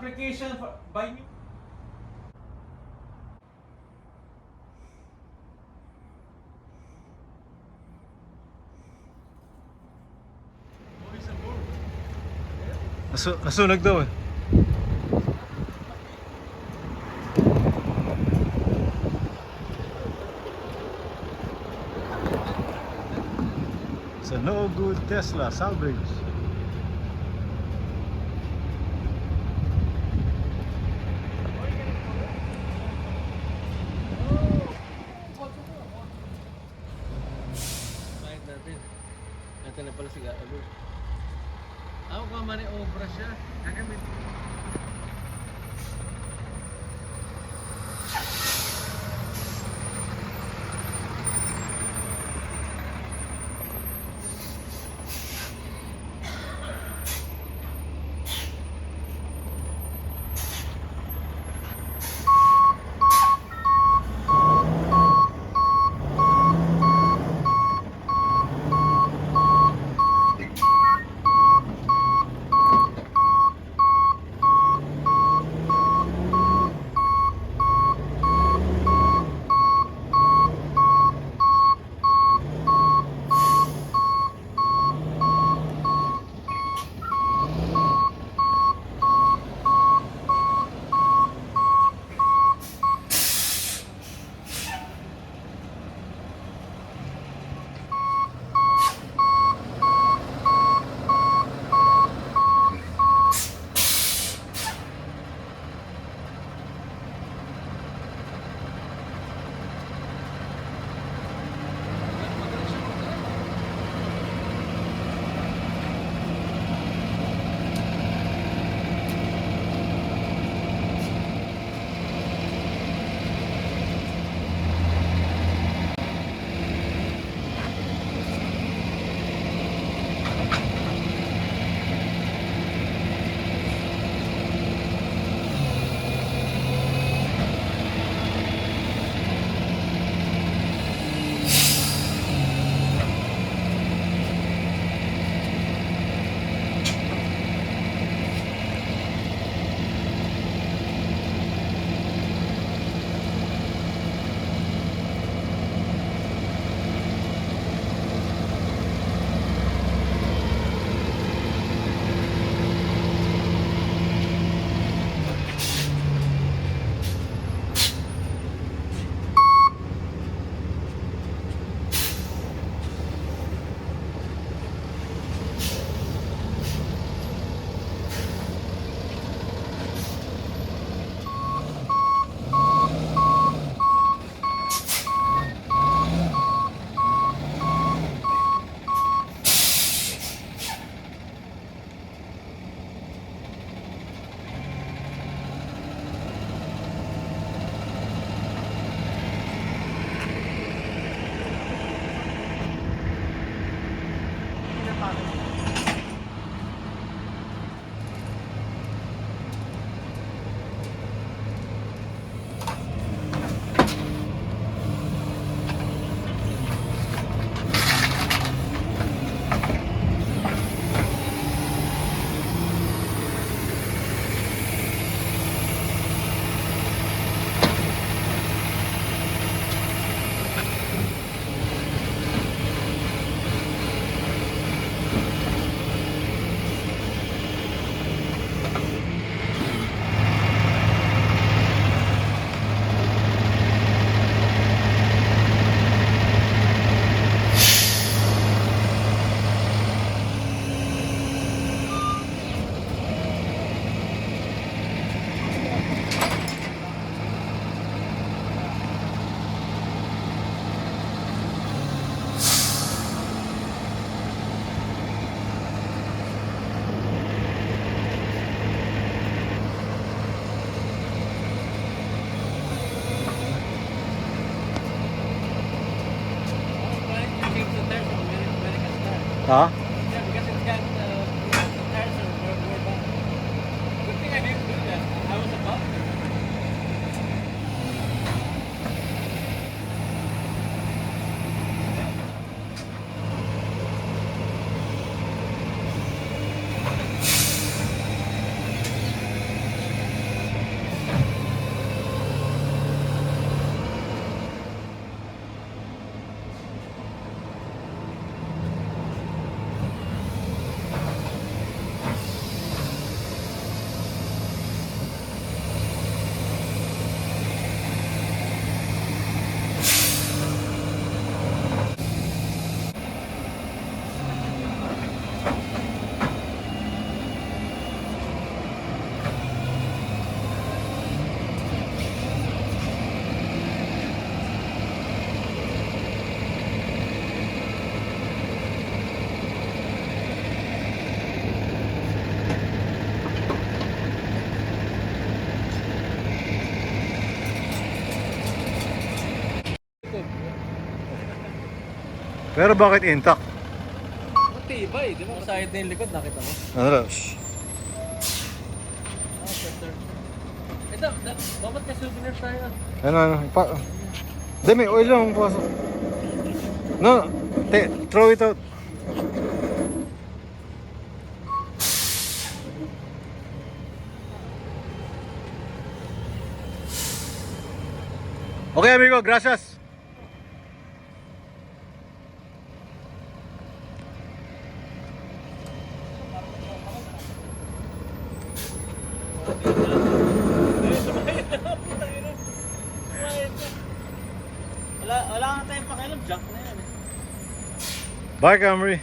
application for, by new. Nasunog daw eh. It's a no good Tesla salvage. Kahit natin. Natin na pala si Gaalo. Ako ka man obra siya. Kagamit. Ha? Yeah, because it's got tires are way back. Good thing I didn't do that. I was above it. Pero bakit intact? Matibay, di ba? Side na yung likod, nakita mo? Ano lang? Shh. Ah, sir. Ito, dapat ka souvenir tayo. Ano? May oil lang pasok. No, throw it out. Okay, amigo, gracias. Wala nga tayong pakialam, junk na yan eh. Bye, Camry.